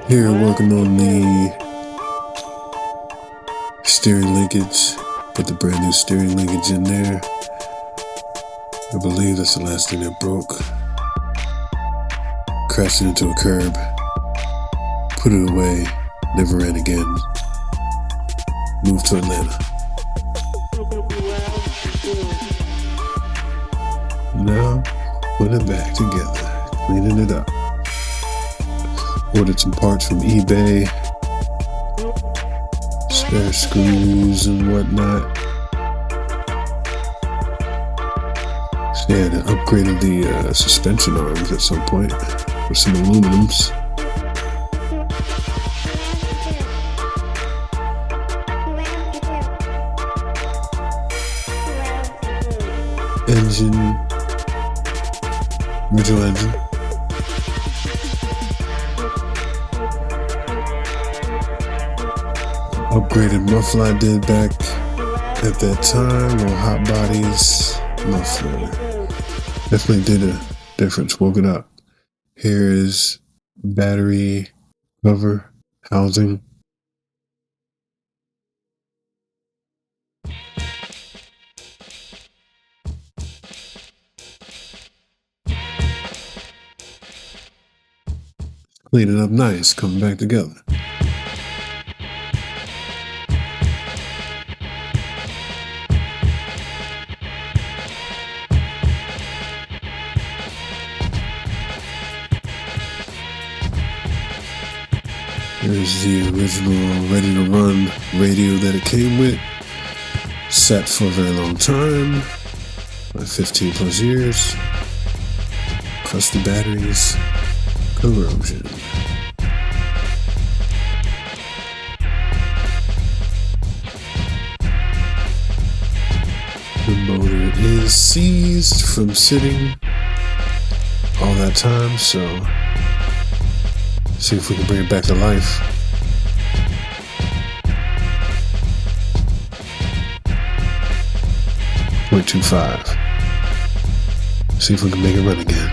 Here working on the steering linkage. Put the brand new steering linkage in there. I believe that's the last thing that broke. Crashed it into a curb. Put it away. Never ran again. Moved to Atlanta. Now, put it back together. Cleaning it up. Ordered some parts from eBay. Spare screws and whatnot. So yeah, I upgraded the suspension arms at some point with some aluminums. Engine, original engine. Upgraded muffler I did back at that time on Hot Bodies muffler. Definitely did a difference, woke it up. Here is battery cover housing. Clean it up nice, coming back together. Here's the original ready to run radio that it came with. Set for a very long time, like 15 plus years. Crusty batteries, corrosion. The motor is seized from sitting all that time, so see if we can bring it back to life. .25. See if we can make it run again.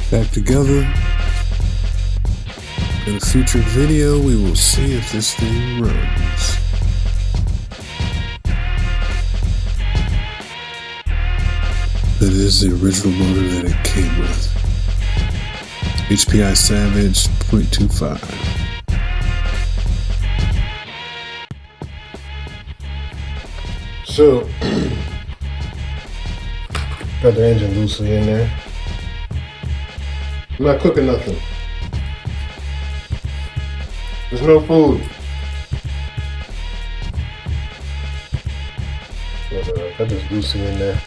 Back together. In a future video, we will see if this thing runs. That is the original motor that it came with. HPI Savage .25. So, got the engine loosely in there. I'm not cooking nothing. There's no food. But got this loosely in there.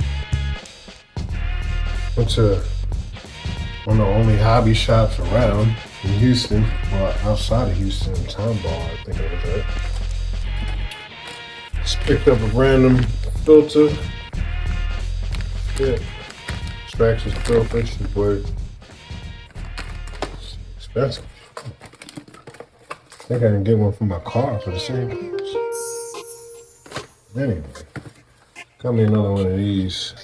Went to one of the only hobby shops around in Houston, or outside of Houston, Townball, I think it was at. Just picked up a random filter. Yeah. Extraction filter should work. Expensive. I think I can get one for my car for the same price. Anyway, got me another one of these.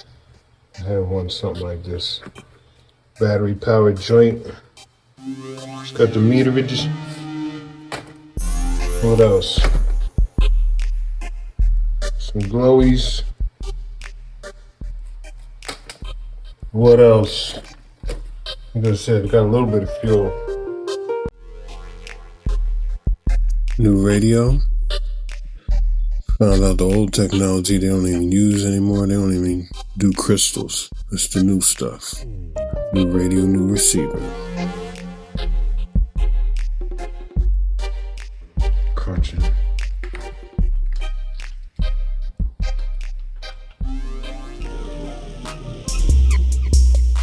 I have one something like this. Battery powered joint. It's got the meterage. What else? Some glowies. What else? Like I said, got a little bit of fuel. New radio. Found out the old technology they don't even use anymore. They don't even do crystals. It's the new stuff. New radio, new receiver. Crunching.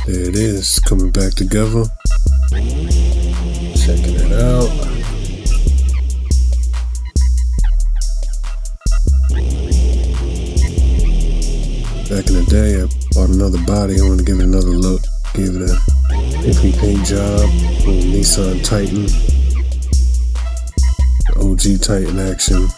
There it is, coming back together. Checking it out. Back in the day, I bought another body. I wanted to give it another look. Give it a hippie paint job. Little Nissan Titan. OG Titan action.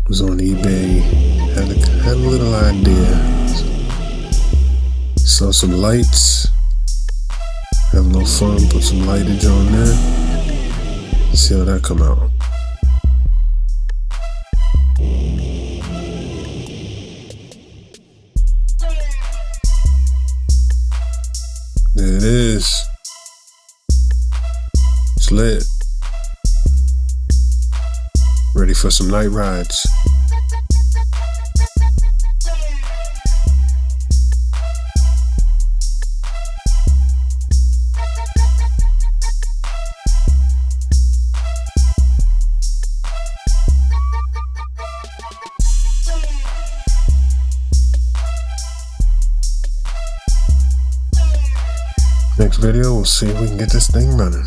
Was on eBay. Had a little idea. Saw some lights. Have a little fun. Put some lightage on there. See how that come out. There it is. It's lit. Ready for some night rides. Next video, we'll see if we can get this thing running.